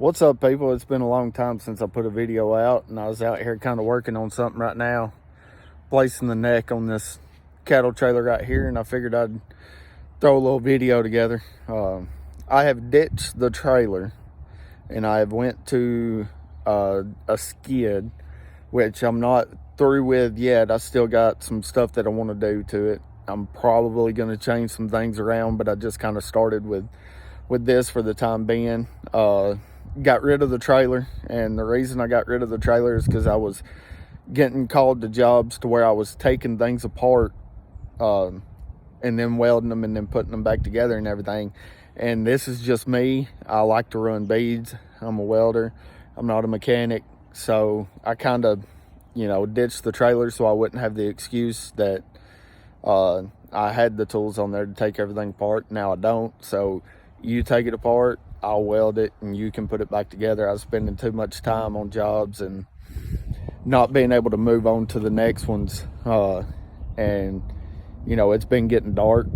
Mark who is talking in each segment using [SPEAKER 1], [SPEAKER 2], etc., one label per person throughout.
[SPEAKER 1] What's up, people? It's been a long time since I put a video out, and I was out here kind of working on something right now, placing the neck on this cattle trailer right here, and I figured I'd throw a little video together. I have ditched the trailer, and I have went to a skid, which I'm not through with yet. I still got some stuff that I want to do to it. I'm probably going to change some things around, but I just kind of started with this for the time being. Got rid of the trailer, and the reason I got rid of the trailer is because I was getting called to jobs to where I was taking things apart and then welding them and then putting them back together and everything. And this is just me. I like to run beads. I'm a welder. I'm not a mechanic. So I kind of, ditched the trailer so I wouldn't have the excuse that I had the tools on there to take everything apart. Now I don't. So you take it apart, I'll weld it, and you can put it back together. I was spending too much time on jobs and not being able to move on to the next ones. And it's been getting dark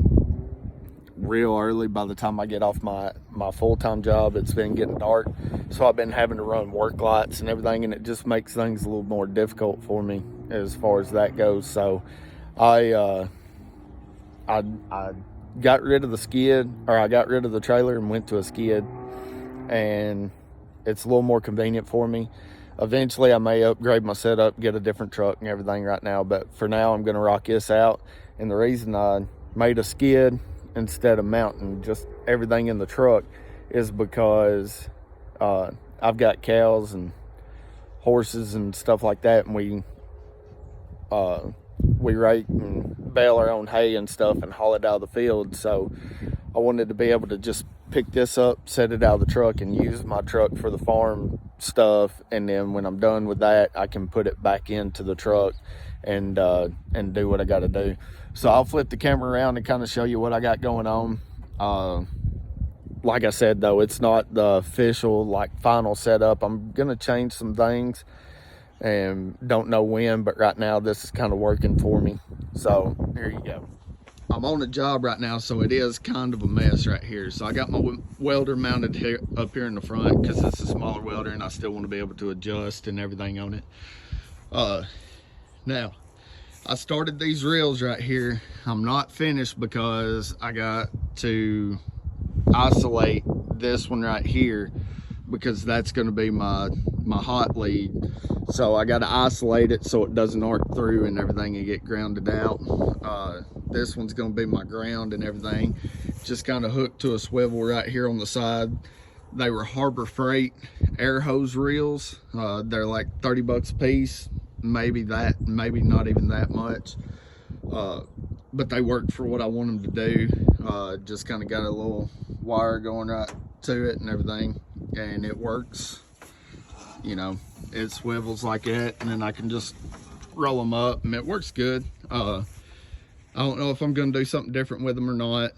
[SPEAKER 1] real early. By the time I get off my full-time job, it's been getting dark. So I've been having to run work lights and everything, and it just makes things a little more difficult for me as far as that goes. So I got rid of the skid, or I got rid of the trailer and went to a skid, and it's a little more convenient for me. Eventually I may upgrade my setup, get a different truck and everything right now, but for now I'm going to rock this out. And the reason I made a skid instead of mounting just everything in the truck is because I've got cows and horses and stuff like that, and we rake and bale our own hay and stuff and haul it out of the field. So I wanted to be able to just pick this up, set it out of the truck, and use my truck for the farm stuff. And then when I'm done with that, I can put it back into the truck and do what I got to do. So I'll flip the camera around and kind of show you what I got going on. Like I said, though, it's not the official final setup. I'm gonna change some things and don't know when, but right now this is kind of working for me. So here you go. I'm on a job right now, so it is kind of a mess right here. So I got my welder mounted here, up here in the front, because it's a smaller welder and I still want to be able to adjust and everything on it. Now I started these reels right here. I'm not finished because I got to isolate this one right here, because that's going to be my hot lead. So I got to isolate it so it doesn't arc through and everything and get grounded out. This one's going to be my ground and everything. Just kind of hooked to a swivel right here on the side. They were Harbor Freight air hose reels. They're like 30 bucks a piece, maybe not even that much. But they worked for what I want them to do. Just kind of got a little wire going right to it and everything, and it works. It swivels like that, and then I can just roll them up, and it works good. I don't know if I'm going to do something different with them or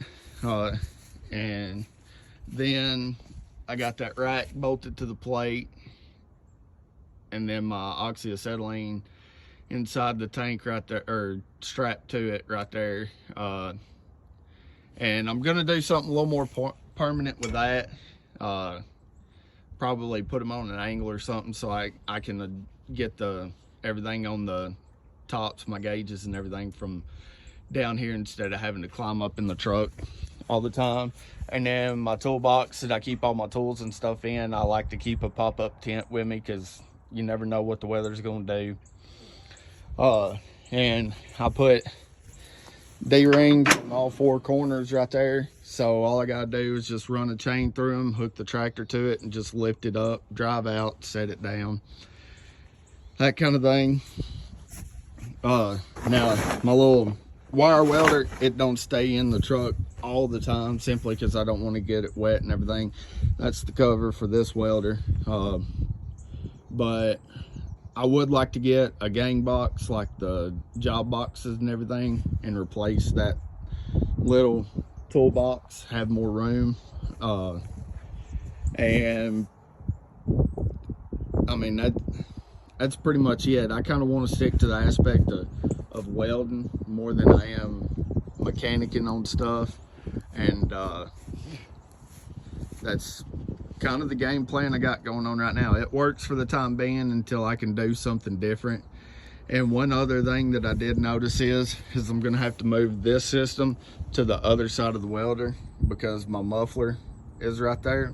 [SPEAKER 1] not. And then I got that rack bolted to the plate, and then my oxyacetylene inside the tank right there, or strapped to it right there. And I'm going to do something a little more permanent with that. Probably put them on an angle or something so I can get everything on the tops, my gauges and everything, from down here instead of having to climb up in the truck all the time. And then my toolbox that I keep all my tools and stuff in, I like to keep a pop-up tent with me, because you never know what the weather's going to do. And I put D-rings in all four corners right there, so all I gotta do is just run a chain through them, hook the tractor to it, and just lift it up, drive out, set it down, that kind of thing. Now my little wire welder, it don't stay in the truck all the time, simply because I don't want to get it wet and everything. That's the cover for this welder. But I would like to get a gang box like the job boxes and everything, and replace that little toolbox, have more room. And I mean, that's pretty much it. I kind of want to stick to the aspect of welding more than I am mechanicking on stuff. And that's kind of the game plan I got going on right now. It works for the time being until I can do something different. And one other thing that I did notice is I'm gonna have to move this system to the other side of the welder because my muffler is right there.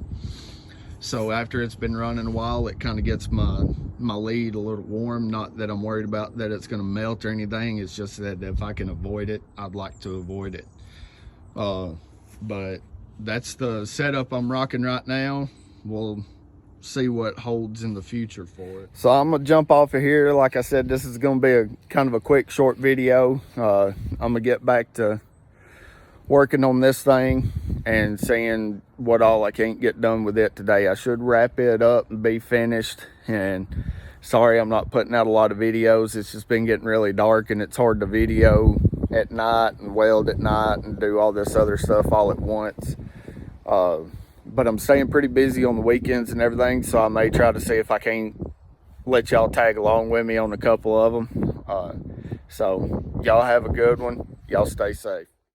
[SPEAKER 1] So after it's been running a while, it kind of gets my lead a little warm. Not that I'm worried about that it's gonna melt or anything. It's just that if I can avoid it, I'd like to avoid it. But that's the setup I'm rocking right now. We'll see what holds in the future for it. So I'm gonna jump off of here. Like I said, this is gonna be a kind of a quick short video. I'm gonna get back to working on this thing and seeing what all I can't get done with it today. I should wrap it up and be finished. And sorry I'm not putting out a lot of videos. It's just been getting really dark and it's hard to video at night and weld at night and do all this other stuff all at once. But I'm staying pretty busy on the weekends and everything, so I may try to see if I can't let y'all tag along with me on a couple of them. So y'all have a good one. Y'all stay safe.